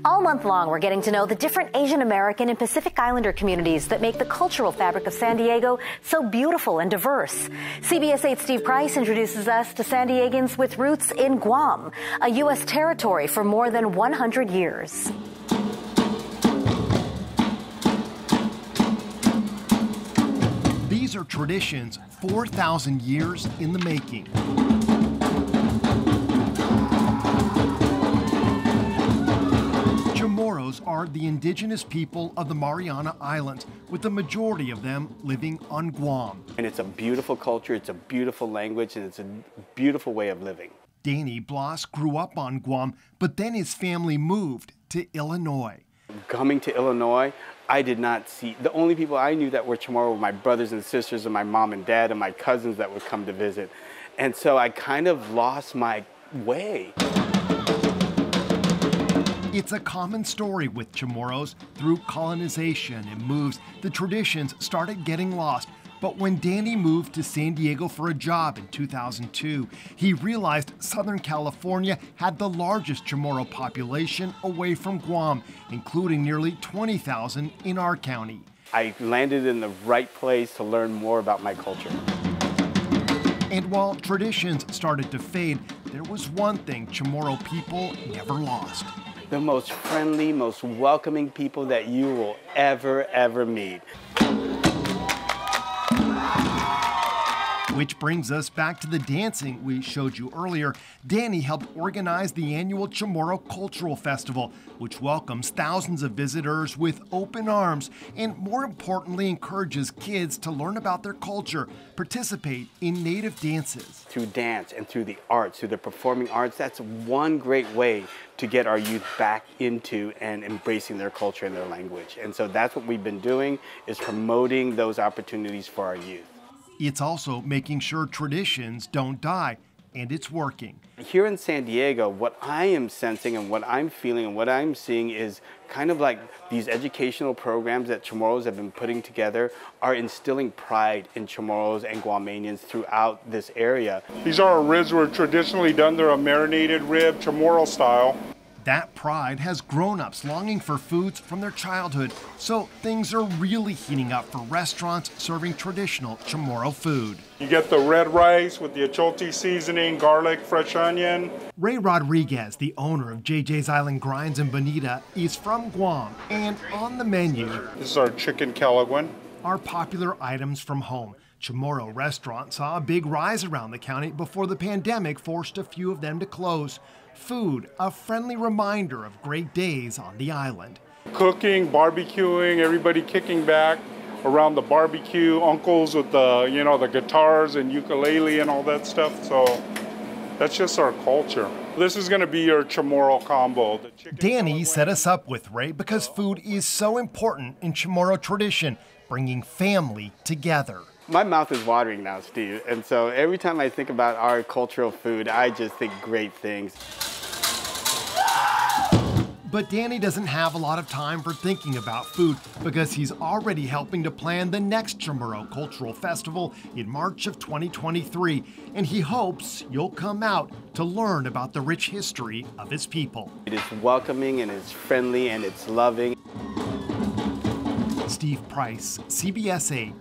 All month long, we're getting to know the different Asian American and Pacific Islander communities that make the cultural fabric of San Diego so beautiful and diverse. CBS 8's Steve Price introduces us to San Diegans with roots in Guam, a U.S. territory for more than 100 years. These are traditions 4,000 years in the making. Chamorros are the indigenous people of the Mariana Islands, with the majority of them living on Guam. And it's a beautiful culture, it's a beautiful language, and it's a beautiful way of living. Danny Blas grew up on Guam, but then his family moved to Illinois. Coming to Illinois, I did not see, the only people I knew that were Chamorro were my brothers and sisters and my mom and dad and my cousins that would come to visit. And so I kind of lost my way. It's a common story with Chamorros. Through colonization and moves, the traditions started getting lost. But when Danny moved to San Diego for a job in 2002, he realized Southern California had the largest Chamorro population away from Guam, including nearly 20,000 in our county. I landed in the right place to learn more about my culture. And while traditions started to fade, there was one thing Chamorro people never lost. The most friendly, most welcoming people that you will ever meet. Which brings us back to the dancing we showed you earlier. Danny helped organize the annual Chamorro Cultural Festival, which welcomes thousands of visitors with open arms and, more importantly, encourages kids to learn about their culture, participate in native dances. Through dance and through the arts, through the performing arts, that's one great way to get our youth back into and embracing their culture and their language. And so that's what we've been doing, is promoting those opportunities for our youth. It's also making sure traditions don't die, and it's working. Here in San Diego, what I am sensing and what I'm feeling and what I'm seeing is kind of like these educational programs that Chamorros have been putting together are instilling pride in Chamorros and Guamanians throughout this area. These are ribs were traditionally done. They're a marinated rib, Chamorro style. That pride has grown-ups longing for foods from their childhood, so things are really heating up for restaurants serving traditional Chamorro food. You get the red rice with the achote seasoning, garlic, fresh onion. Ray Rodriguez, the owner of JJ's Island Grinds in Bonita, is from Guam, and on the menu, This is our chicken calaguan. are popular items from home. Chamorro restaurants saw a big rise around the county before the pandemic forced a few of them to close. Food, a friendly reminder of great days on the island. Cooking, barbecuing, everybody kicking back around the barbecue, uncles with the, the guitars and ukulele and all that stuff. So that's just our culture. This is going to be your Chamorro combo. Danny set us up with Ray because food is so important in Chamorro tradition, bringing family together. My mouth is watering now, Steve, and so every time I think about our cultural food, I just think great things. But Danny doesn't have a lot of time for thinking about food because he's already helping to plan the next Chamorro Cultural Festival in March of 2023, and he hopes you'll come out to learn about the rich history of his people. It is welcoming and it's friendly and it's loving. Steve Price, CBS 8.